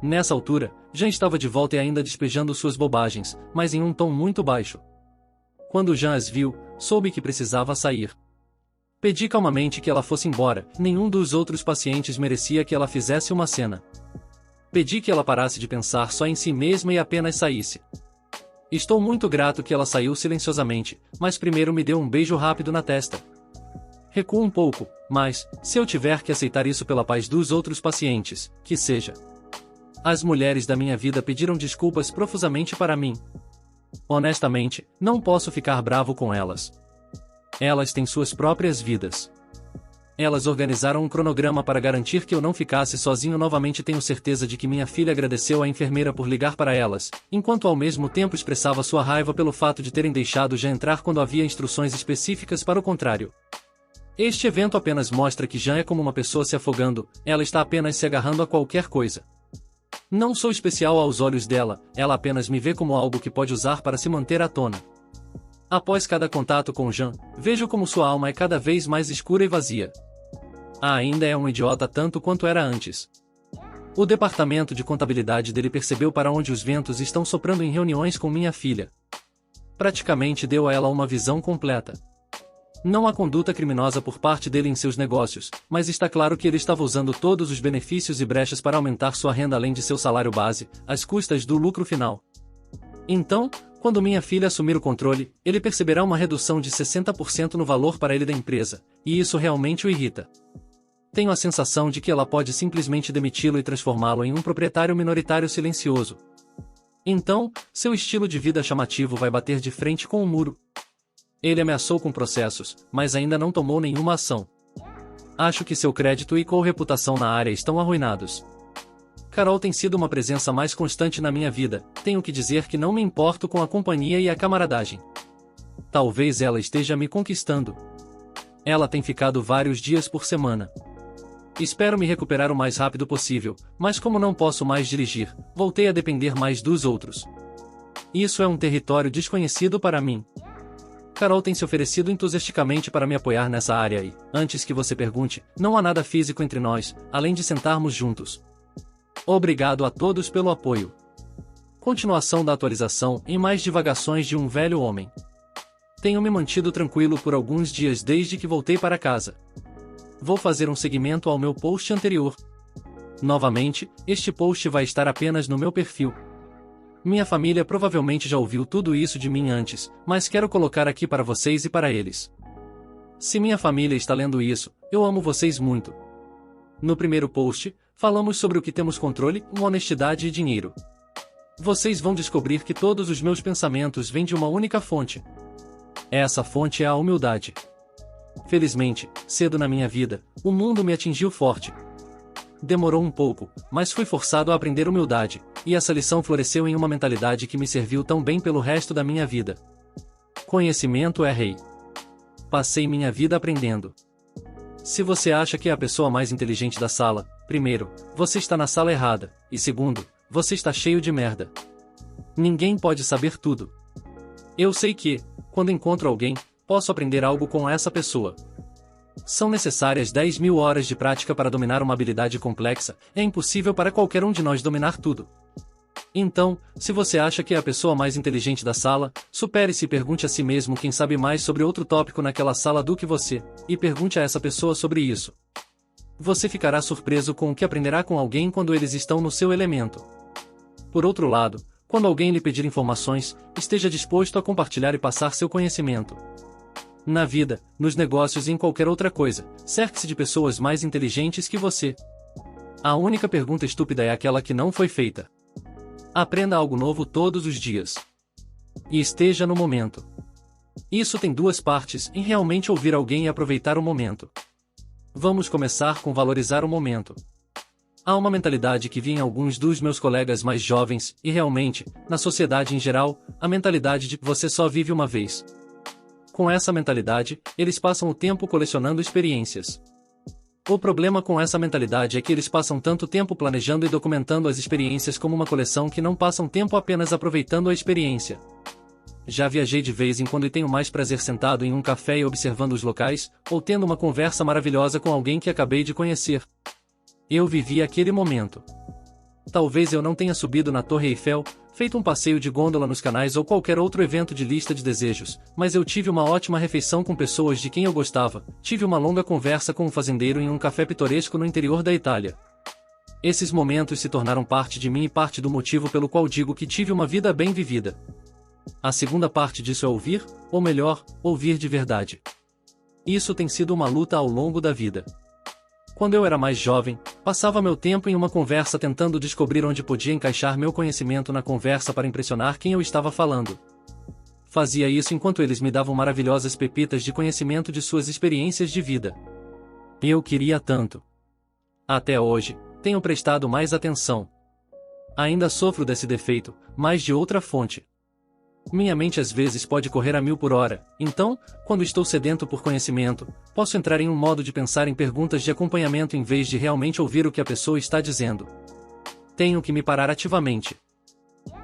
Nessa altura, Jean estava de volta e ainda despejando suas bobagens, mas em um tom muito baixo. Quando Jean as viu, soube que precisava sair. Pedi calmamente que ela fosse embora, nenhum dos outros pacientes merecia que ela fizesse uma cena. Pedi que ela parasse de pensar só em si mesma e apenas saísse. Estou muito grato que ela saiu silenciosamente, mas primeiro me deu um beijo rápido na testa. Recuo um pouco, mas, se eu tiver que aceitar isso pela paz dos outros pacientes, que seja. As mulheres da minha vida pediram desculpas profusamente para mim. Honestamente, não posso ficar bravo com elas. Elas têm suas próprias vidas. Elas organizaram um cronograma para garantir que eu não ficasse sozinho novamente. Tenho certeza de que minha filha agradeceu à enfermeira por ligar para elas, enquanto ao mesmo tempo expressava sua raiva pelo fato de terem deixado Jean entrar quando havia instruções específicas para o contrário. Este evento apenas mostra que Jean é como uma pessoa se afogando, ela está apenas se agarrando a qualquer coisa. Não sou especial aos olhos dela, ela apenas me vê como algo que pode usar para se manter à tona. Após cada contato com Jean, vejo como sua alma é cada vez mais escura e vazia. Ainda é um idiota tanto quanto era antes. O departamento de contabilidade dele percebeu para onde os ventos estão soprando em reuniões com minha filha. Praticamente deu a ela uma visão completa. Não há conduta criminosa por parte dele em seus negócios, mas está claro que ele estava usando todos os benefícios e brechas para aumentar sua renda além de seu salário base, às custas do lucro final. Então, quando minha filha assumir o controle, ele perceberá uma redução de 60% no valor para ele da empresa, e isso realmente o irrita. Tenho a sensação de que ela pode simplesmente demiti-lo e transformá-lo em um proprietário minoritário silencioso. Então, seu estilo de vida chamativo vai bater de frente com o muro. Ele ameaçou com processos, mas ainda não tomou nenhuma ação. Acho que seu crédito e reputação na área estão arruinados. Carol tem sido uma presença mais constante na minha vida, tenho que dizer que não me importo com a companhia e a camaradagem. Talvez ela esteja me conquistando. Ela tem ficado vários dias por semana. Espero me recuperar o mais rápido possível, mas como não posso mais dirigir, voltei a depender mais dos outros. Isso é um território desconhecido para mim. Carol tem se oferecido entusiasticamente para me apoiar nessa área e, antes que você pergunte, não há nada físico entre nós, além de sentarmos juntos. Obrigado a todos pelo apoio. Continuação da atualização em mais divagações de um velho homem. Tenho me mantido tranquilo por alguns dias desde que voltei para casa. Vou fazer um seguimento ao meu post anterior. Novamente, este post vai estar apenas no meu perfil. Minha família provavelmente já ouviu tudo isso de mim antes, mas quero colocar aqui para vocês e para eles. Se minha família está lendo isso, eu amo vocês muito. No primeiro post, falamos sobre o que temos controle, honestidade e dinheiro. Vocês vão descobrir que todos os meus pensamentos vêm de uma única fonte. Essa fonte é a humildade. Felizmente, cedo na minha vida, o mundo me atingiu forte. Demorou um pouco, mas fui forçado a aprender humildade, e essa lição floresceu em uma mentalidade que me serviu tão bem pelo resto da minha vida. Conhecimento é rei. Passei minha vida aprendendo. Se você acha que é a pessoa mais inteligente da sala, primeiro, você está na sala errada, e segundo, você está cheio de merda. Ninguém pode saber tudo. Eu sei que, quando encontro alguém, posso aprender algo com essa pessoa. São necessárias 10.000 horas de prática para dominar uma habilidade complexa, é impossível para qualquer um de nós dominar tudo. Então, se você acha que é a pessoa mais inteligente da sala, supere-se e pergunte a si mesmo quem sabe mais sobre outro tópico naquela sala do que você, e pergunte a essa pessoa sobre isso. Você ficará surpreso com o que aprenderá com alguém quando eles estão no seu elemento. Por outro lado, quando alguém lhe pedir informações, esteja disposto a compartilhar e passar seu conhecimento. Na vida, nos negócios e em qualquer outra coisa, cerque-se de pessoas mais inteligentes que você. A única pergunta estúpida é aquela que não foi feita. Aprenda algo novo todos os dias. E esteja no momento. Isso tem duas partes, em realmente ouvir alguém e aproveitar o momento. Vamos começar com valorizar o momento. Há uma mentalidade que vi em alguns dos meus colegas mais jovens, e realmente, na sociedade em geral, a mentalidade de você só vive uma vez. Com essa mentalidade, eles passam o tempo colecionando experiências. O problema com essa mentalidade é que eles passam tanto tempo planejando e documentando as experiências como uma coleção que não passam tempo apenas aproveitando a experiência. Já viajei de vez em quando e tenho mais prazer sentado em um café e observando os locais, ou tendo uma conversa maravilhosa com alguém que acabei de conhecer. Eu vivi aquele momento. Talvez eu não tenha subido na Torre Eiffel, feito um passeio de gôndola nos canais ou qualquer outro evento de lista de desejos, mas eu tive uma ótima refeição com pessoas de quem eu gostava, tive uma longa conversa com um fazendeiro em um café pitoresco no interior da Itália. Esses momentos se tornaram parte de mim e parte do motivo pelo qual digo que tive uma vida bem vivida. A segunda parte disso é ouvir, ou melhor, ouvir de verdade. Isso tem sido uma luta ao longo da vida. Quando eu era mais jovem, passava meu tempo em uma conversa tentando descobrir onde podia encaixar meu conhecimento na conversa para impressionar quem eu estava falando. Fazia isso enquanto eles me davam maravilhosas pepitas de conhecimento de suas experiências de vida. Eu queria tanto. Até hoje, tenho prestado mais atenção. Ainda sofro desse defeito, mas de outra fonte. Minha mente às vezes pode correr a 1000 por hora, então, quando estou sedento por conhecimento, posso entrar em um modo de pensar em perguntas de acompanhamento em vez de realmente ouvir o que a pessoa está dizendo. Tenho que me parar ativamente.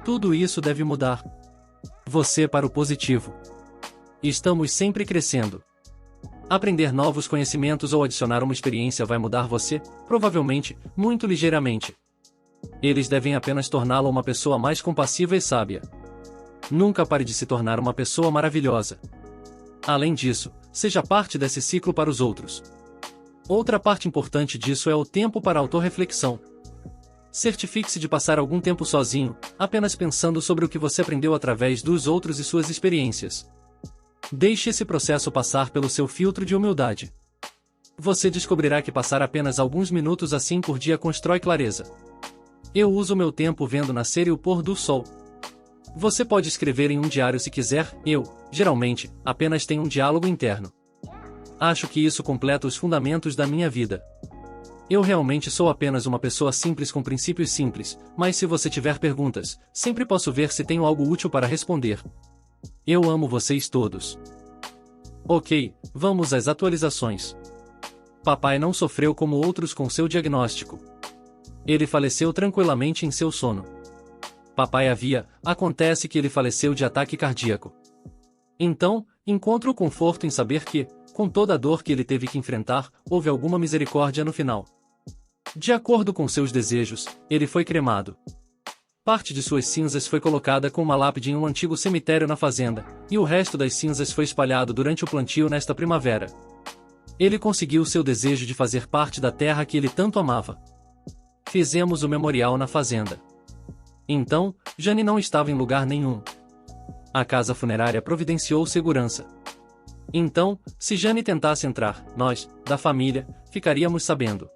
Tudo isso deve mudar. Você para o positivo. Estamos sempre crescendo. Aprender novos conhecimentos ou adicionar uma experiência vai mudar você, provavelmente, muito ligeiramente. Eles devem apenas torná-la uma pessoa mais compassiva e sábia. Nunca pare de se tornar uma pessoa maravilhosa. Além disso, seja parte desse ciclo para os outros. Outra parte importante disso é o tempo para autorreflexão. Certifique-se de passar algum tempo sozinho, apenas pensando sobre o que você aprendeu através dos outros e suas experiências. Deixe esse processo passar pelo seu filtro de humildade. Você descobrirá que passar apenas alguns minutos assim por dia constrói clareza. Eu uso meu tempo vendo nascer e o pôr do sol. Você pode escrever em um diário se quiser, eu, geralmente, apenas tenho um diálogo interno. Acho que isso completa os fundamentos da minha vida. Eu realmente sou apenas uma pessoa simples com princípios simples, mas se você tiver perguntas, sempre posso ver se tenho algo útil para responder. Eu amo vocês todos. Ok, vamos às atualizações. Papai não sofreu como outros com seu diagnóstico. Ele faleceu tranquilamente em seu sono. Papai acontece que ele faleceu de ataque cardíaco. Então, encontro conforto em saber que, com toda a dor que ele teve que enfrentar, houve alguma misericórdia no final. De acordo com seus desejos, ele foi cremado. Parte de suas cinzas foi colocada com uma lápide em um antigo cemitério na fazenda, e o resto das cinzas foi espalhado durante o plantio nesta primavera. Ele conseguiu seu desejo de fazer parte da terra que ele tanto amava. Fizemos o memorial na fazenda. Então, Jane não estava em lugar nenhum. A casa funerária providenciou segurança. Então, se Jane tentasse entrar, nós, da família, ficaríamos sabendo.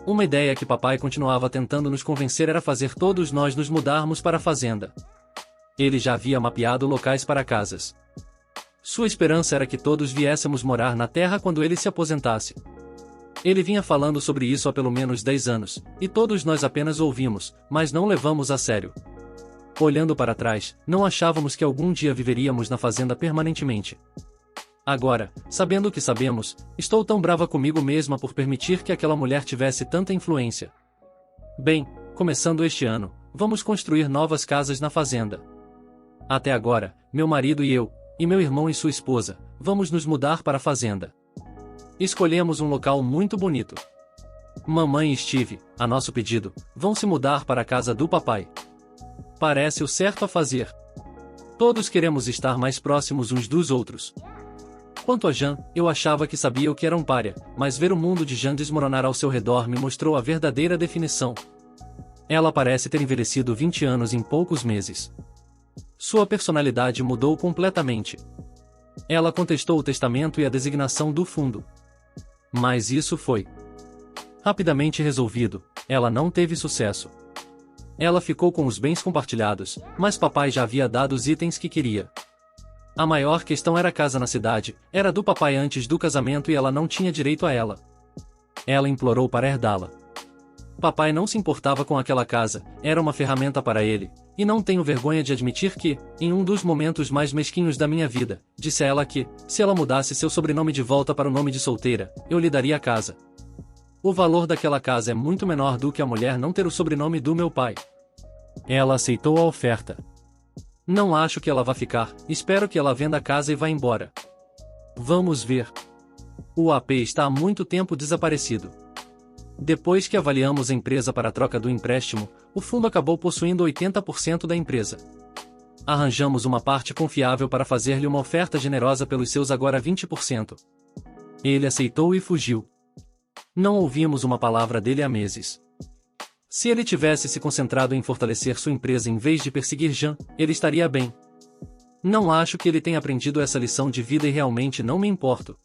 Uma ideia que papai continuava tentando nos convencer era fazer todos nós nos mudarmos para a fazenda. Ele já havia mapeado locais para casas. Sua esperança era que todos viéssemos morar na terra quando ele se aposentasse. Ele vinha falando sobre isso há pelo menos 10 anos, e todos nós apenas ouvimos, mas não levamos a sério. Olhando para trás, não achávamos que algum dia viveríamos na fazenda permanentemente. Agora, sabendo o que sabemos, estou tão brava comigo mesma por permitir que aquela mulher tivesse tanta influência. Bem, começando este ano, vamos construir novas casas na fazenda. Até agora, meu marido e eu, e meu irmão e sua esposa, vamos nos mudar para a fazenda. Escolhemos um local muito bonito. Mamãe e Steve, a nosso pedido, vão se mudar para a casa do papai. Parece o certo a fazer. Todos queremos estar mais próximos uns dos outros. Quanto a Jan, eu achava que sabia o que era um pária, mas ver o mundo de Jan desmoronar ao seu redor me mostrou a verdadeira definição. Ela parece ter envelhecido 20 anos em poucos meses. Sua personalidade mudou completamente. Ela contestou o testamento e a designação do fundo. Mas isso foi rapidamente resolvido. Ela não teve sucesso. Ela ficou com os bens compartilhados, mas papai já havia dado os itens que queria. A maior questão era a casa na cidade, era do papai antes do casamento e ela não tinha direito a ela. Ela implorou para herdá-la. Papai não se importava com aquela casa, era uma ferramenta para ele, e não tenho vergonha de admitir que, em um dos momentos mais mesquinhos da minha vida, disse a ela que, se ela mudasse seu sobrenome de volta para o nome de solteira, eu lhe daria a casa. O valor daquela casa é muito menor do que a mulher não ter o sobrenome do meu pai. Ela aceitou a oferta. Não acho que ela vá ficar, espero que ela venda a casa e vá embora. Vamos ver. O AP está há muito tempo desaparecido. Depois que avaliamos a empresa para a troca do empréstimo, o fundo acabou possuindo 80% da empresa. Arranjamos uma parte confiável para fazer-lhe uma oferta generosa pelos seus agora 20%. Ele aceitou e fugiu. Não ouvimos uma palavra dele há meses. Se ele tivesse se concentrado em fortalecer sua empresa em vez de perseguir Jean, ele estaria bem. Não acho que ele tenha aprendido essa lição de vida e realmente não me importo.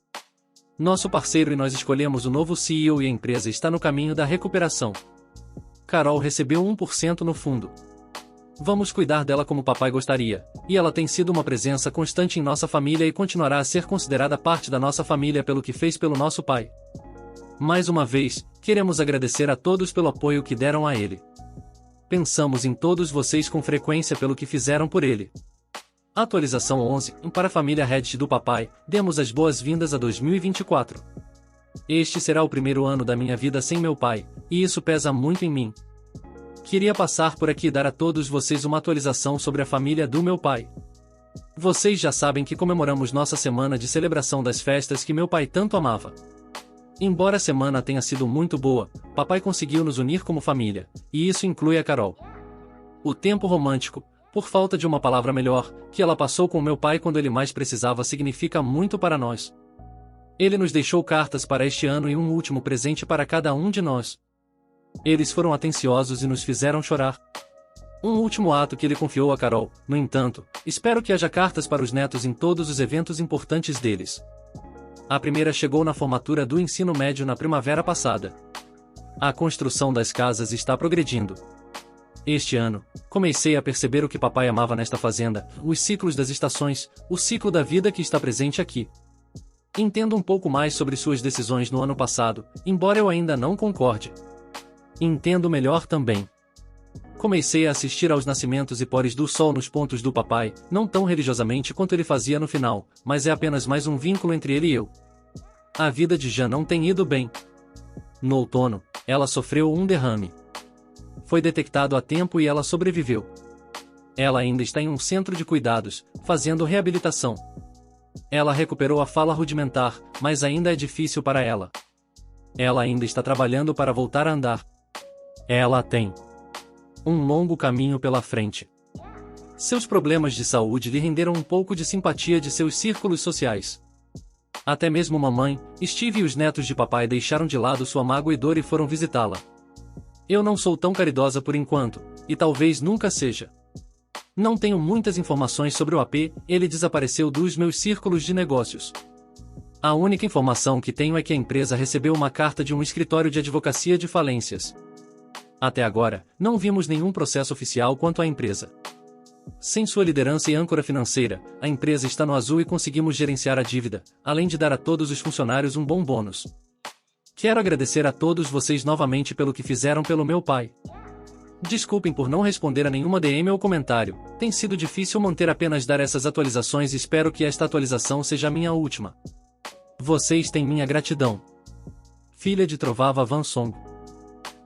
Nosso parceiro e nós escolhemos o novo CEO e a empresa está no caminho da recuperação. Carol recebeu 1% no fundo. Vamos cuidar dela como papai gostaria, e ela tem sido uma presença constante em nossa família e continuará a ser considerada parte da nossa família pelo que fez pelo nosso pai. Mais uma vez, queremos agradecer a todos pelo apoio que deram a ele. Pensamos em todos vocês com frequência pelo que fizeram por ele. Atualização 11, para a família Reddit do papai, demos as boas-vindas a 2024. Este será o primeiro ano da minha vida sem meu pai, e isso pesa muito em mim. Queria passar por aqui e dar a todos vocês uma atualização sobre a família do meu pai. Vocês já sabem que comemoramos nossa semana de celebração das festas que meu pai tanto amava. Embora a semana tenha sido muito boa, papai conseguiu nos unir como família, e isso inclui a Carol. O tempo romântico, por falta de uma palavra melhor, que ela passou com meu pai quando ele mais precisava significa muito para nós. Ele nos deixou cartas para este ano e um último presente para cada um de nós. Eles foram atenciosos e nos fizeram chorar. Um último ato que ele confiou a Carol, no entanto, espero que haja cartas para os netos em todos os eventos importantes deles. A primeira chegou na formatura do ensino médio na primavera passada. A construção das casas está progredindo. Este ano, comecei a perceber o que papai amava nesta fazenda, os ciclos das estações, o ciclo da vida que está presente aqui. Entendo um pouco mais sobre suas decisões no ano passado, embora eu ainda não concorde. Entendo melhor também. Comecei a assistir aos nascimentos e pores do sol nos pontos do papai, não tão religiosamente quanto ele fazia no final, mas é apenas mais um vínculo entre ele e eu. A vida de Jean não tem ido bem. No outono, ela sofreu um derrame. Foi detectado a tempo e ela sobreviveu. Ela ainda está em um centro de cuidados, fazendo reabilitação. Ela recuperou a fala rudimentar, mas ainda é difícil para ela. Ela ainda está trabalhando para voltar a andar. Ela tem um longo caminho pela frente. Seus problemas de saúde lhe renderam um pouco de simpatia de seus círculos sociais. Até mesmo mamãe, Steve e os netos de papai deixaram de lado sua mágoa e dor e foram visitá-la. Eu não sou tão caridosa por enquanto, e talvez nunca seja. Não tenho muitas informações sobre o AP, ele desapareceu dos meus círculos de negócios. A única informação que tenho é que a empresa recebeu uma carta de um escritório de advocacia de falências. Até agora, não vimos nenhum processo oficial quanto à empresa. Sem sua liderança e âncora financeira, a empresa está no azul e conseguimos gerenciar a dívida, além de dar a todos os funcionários um bom bônus. Quero agradecer a todos vocês novamente pelo que fizeram pelo meu pai. Desculpem por não responder a nenhuma DM ou comentário, tem sido difícil manter apenas dar essas atualizações e espero que esta atualização seja a minha última. Vocês têm minha gratidão. Filha de Trovava Van Song.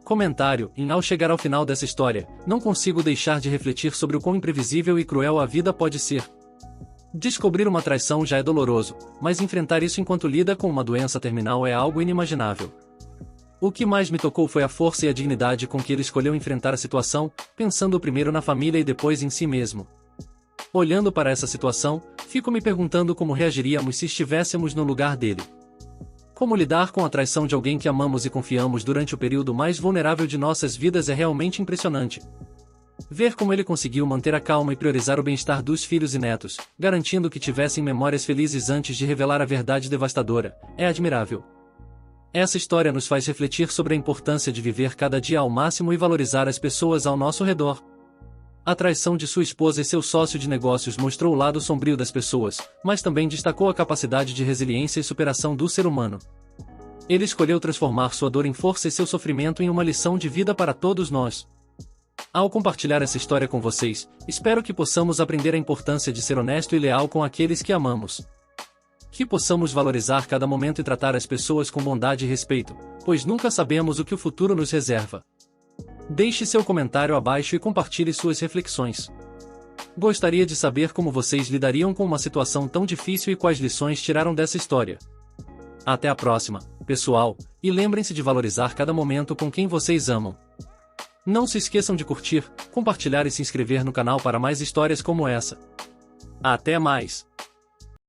Comentário: ao chegar ao final dessa história, não consigo deixar de refletir sobre o quão imprevisível e cruel a vida pode ser. Descobrir uma traição já é doloroso, mas enfrentar isso enquanto lida com uma doença terminal é algo inimaginável. O que mais me tocou foi a força e a dignidade com que ele escolheu enfrentar a situação, pensando primeiro na família e depois em si mesmo. Olhando para essa situação, fico me perguntando como reagiríamos se estivéssemos no lugar dele. Como lidar com a traição de alguém que amamos e confiamos durante o período mais vulnerável de nossas vidas é realmente impressionante. Ver como ele conseguiu manter a calma e priorizar o bem-estar dos filhos e netos, garantindo que tivessem memórias felizes antes de revelar a verdade devastadora, é admirável. Essa história nos faz refletir sobre a importância de viver cada dia ao máximo e valorizar as pessoas ao nosso redor. A traição de sua esposa e seu sócio de negócios mostrou o lado sombrio das pessoas, mas também destacou a capacidade de resiliência e superação do ser humano. Ele escolheu transformar sua dor em força e seu sofrimento em uma lição de vida para todos nós. Ao compartilhar essa história com vocês, espero que possamos aprender a importância de ser honesto e leal com aqueles que amamos. Que possamos valorizar cada momento e tratar as pessoas com bondade e respeito, pois nunca sabemos o que o futuro nos reserva. Deixe seu comentário abaixo e compartilhe suas reflexões. Gostaria de saber como vocês lidariam com uma situação tão difícil e quais lições tiraram dessa história. Até a próxima, pessoal, e lembrem-se de valorizar cada momento com quem vocês amam. Não se esqueçam de curtir, compartilhar e se inscrever no canal para mais histórias como essa. Até mais!